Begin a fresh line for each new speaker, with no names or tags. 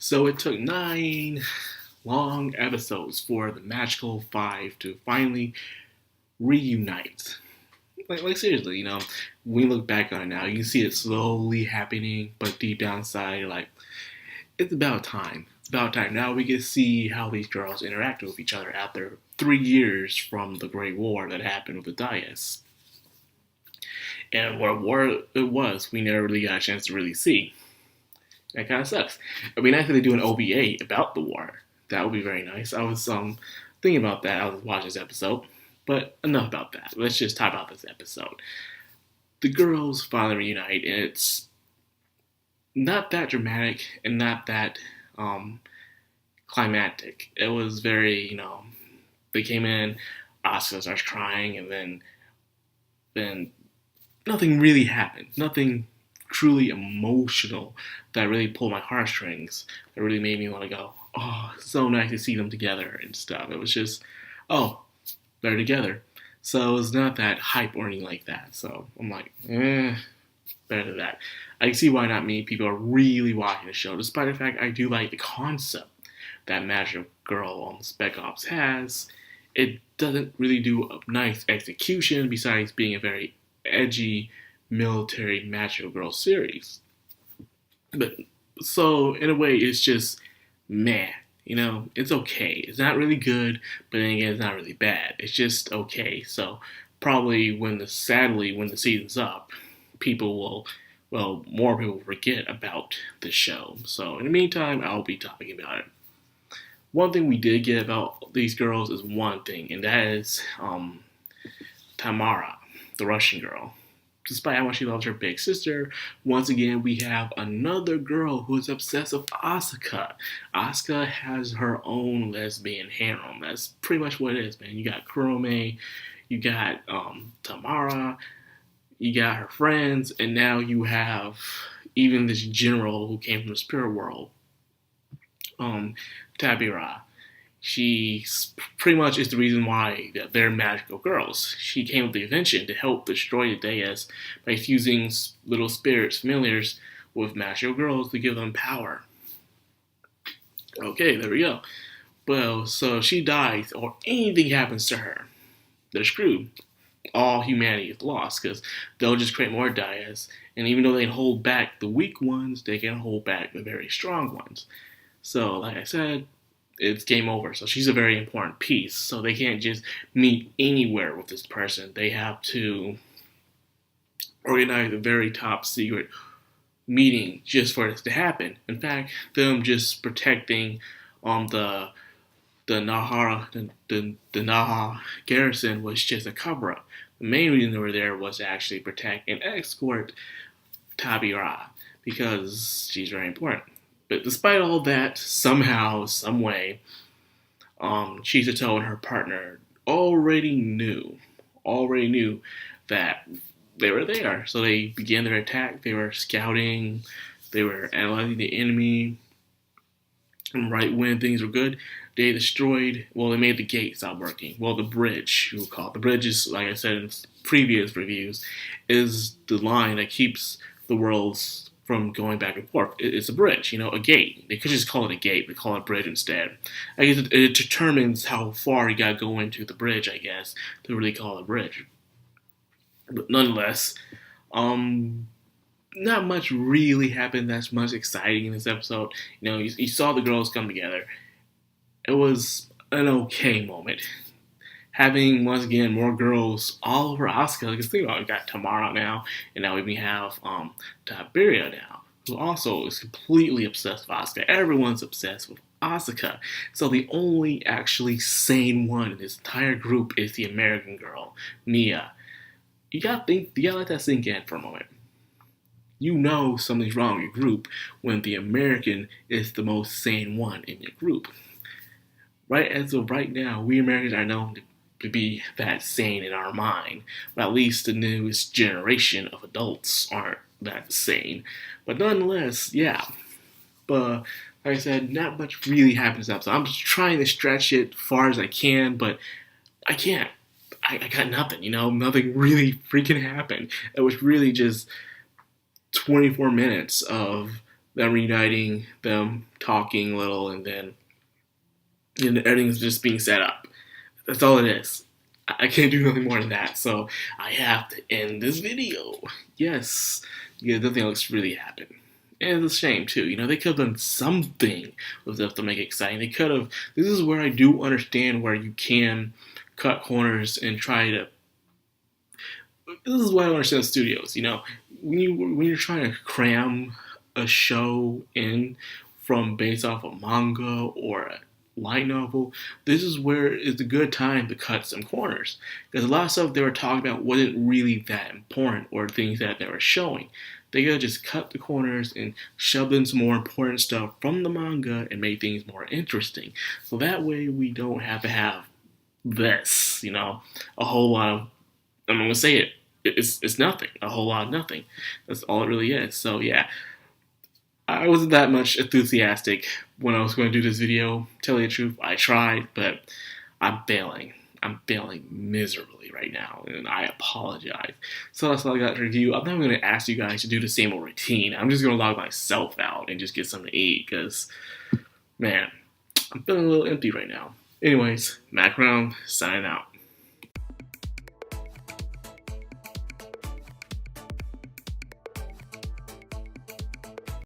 So it took 9 long episodes for the Magical Five to finally reunite. Like seriously, when we look back on it now, you can see it slowly happening, but deep down inside, you're like, it's about time. It's about time. Now we can see how these girls interact with each other after 3 years from the Great War that happened with the Dias. And what war it was, we never really got a chance to really see. That kind of sucks. It'd be nice if they do an OVA about the war. That would be very nice. I was thinking about that. I was watching this episode, but enough about that. Let's just talk about this episode. The girls finally reunite, and it's not that dramatic and not that climactic. It was very, they came in, Asuka starts crying, and then nothing really happened. Nothing truly emotional that really pulled my heartstrings. That really made me want to go, oh, it's so nice to see them together and stuff. It was just, oh, they're together. So it's not that hype or anything like that. So I'm like, better than that. I can see why not many people are really watching the show, despite the fact I do like the concept that Magic Girl on Spec Ops has. It doesn't really do a nice execution besides being a very edgy military Magical Girl series. But so in a way, it's just meh. It's okay. It's not really good, but then again, it's not really bad. It's just okay. So probably sadly when the season's up, more people forget about the show. So in the meantime, I'll be talking about it. One thing we did get about these girls is one thing, and that is Tamara, the Russian girl. Despite how much she loves her big sister, once again we have another girl who is obsessed with Asuka. Asuka has her own lesbian harem. That's pretty much what it is, man. You got Kurome, you got Tamara, you got her friends, and now you have even this general who came from the spirit world, Tabira. She pretty much is the reason why they're magical girls. She came with the invention to help destroy the Deus by fusing little spirits, familiars, with magical girls to give them power. Okay, there we go. Well, so she dies, or anything happens to her, they're screwed. All humanity is lost, because they'll just create more Deus, and even though they can hold back the weak ones, they can hold back the very strong ones. So, like I said, it's game over. So she's a very important piece. So they can't just meet anywhere with this person. They have to organize a very top secret meeting just for this to happen. In fact, them just protecting the Naha garrison was just a cover up. The main reason they were there was to actually protect and escort Tabira because she's very important. But despite all that, somehow, some way, Chisato and her partner already knew that they were there. So they began their attack. They were scouting. They were analyzing the enemy. And right when things were good, they made the gate stop working. Well, the bridge, you would call it. The bridge is, like I said in previous reviews, is the line that keeps the worlds from going back and forth. It's a bridge, a gate. They could just call it a gate, but call it a bridge instead. I guess it determines how far you gotta go into the bridge, I guess, to really call it a bridge. But nonetheless, not much really happened that's much exciting in this episode. You saw the girls come together. It was an okay moment. Having, once again, more girls all over Asuka. Because think about it, we got Tamara now, and now we have Tiberia now, who also is completely obsessed with Asuka. Everyone's obsessed with Asuka. So the only actually sane one in this entire group is the American girl, Mia. You gotta let that sink in for a moment. Something's wrong with your group when the American is the most sane one in your group. Right as of right now, we Americans are known to be that sane in our mind, but at least the newest generation of adults aren't that sane. But nonetheless, yeah. But like I said, not much really happens up. So I'm just trying to stretch it as far as I can, but I can't. I got nothing, nothing really freaking happened. It was really just 24 minutes of them reuniting, them talking a little, and then everything's just being set up. That's all it is. I can't do nothing more than that, so I have to end this video. Yes, because nothing else really happened. And it's a shame too. They could have done something with stuff to make it exciting. They could have. This is where I do understand where you can cut corners and try to. This is why I understand the studios. When you're trying to cram a show in from based off a manga or a light novel, this is where it's a good time to cut some corners, because a lot of stuff they were talking about wasn't really that important or things that they were showing. They could just cut the corners and shove in some more important stuff from the manga and make things more interesting. So that way we don't have to have this, a whole lot of, I'm going to say it, it's nothing, a whole lot of nothing. That's all it really is. So yeah, I wasn't that much enthusiastic when I was going to do this video. Tell you the truth, I tried, but I'm failing. I'm failing miserably right now, and I apologize. So that's all I got to review. I'm not going to ask you guys to do the same old routine. I'm just going to log myself out and just get something to eat, because, man, I'm feeling a little empty right now. Anyways, Madcrownxox signing out.